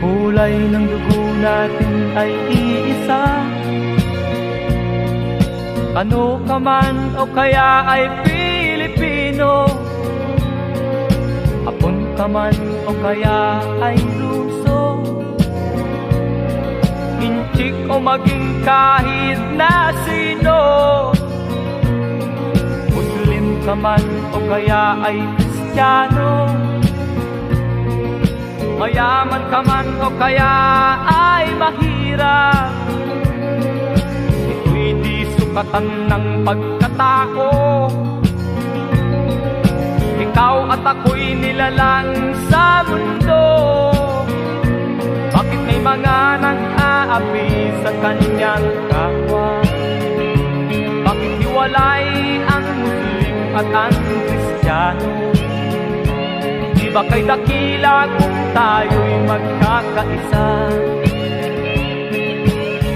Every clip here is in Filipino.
Kulay ng dugo natin ay iisa. Ano ka man o kaya ay Pilipino, Hapon ka man o kaya ay Ruso, Inchik o maging kahit na sino, Muslim ka man o kaya ay Kristiyano, mayaman ka man o kaya ay mahirap, ito'y di sukatan ng pagkatao. Ikaw at ako'y nilalang sa mundo. Bakit may mga nang-aapi sa kanyang kapwa? Bakit hiwalay ang Muslim at ang Kristiyano? Di ba kay dakila kung tayo'y magkakaisa?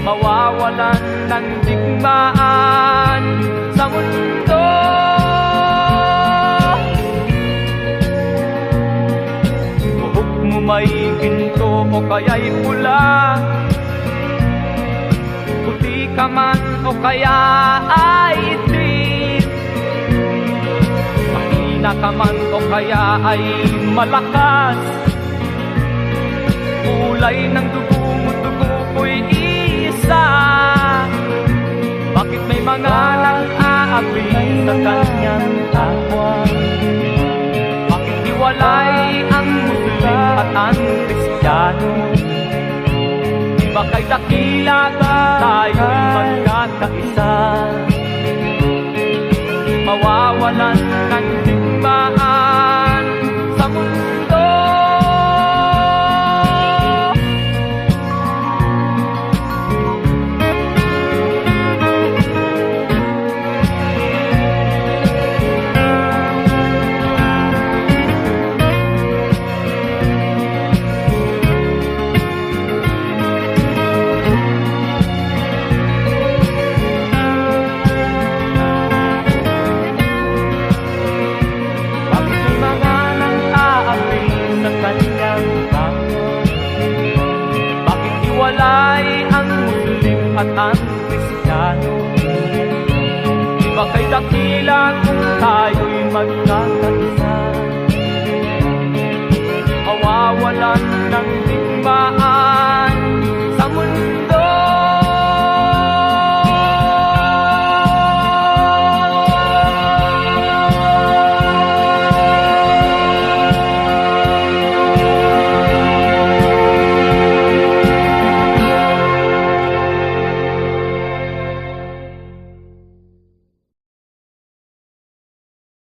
Mawawalan ng digmaan sa mundo. Buhok mo may ginto o kaya'y pula, puti ka man o kaya ay itim, mahina ka man o kaya ay malakas, kulay ng dugo mo, dugo ko'y isa. Bakit may mga nang-aapi sa kanyang kapwa? Bakit hiwalay ang Muslim at ang Kristiyano? Di ba kay dakila tayo'y magkakaisa? Mawawalan ng digmaan sa mundo. Hiwalay ang Muslim at ang Kristiyano. Di ba kay dakila kung tayo'y magkakaisa?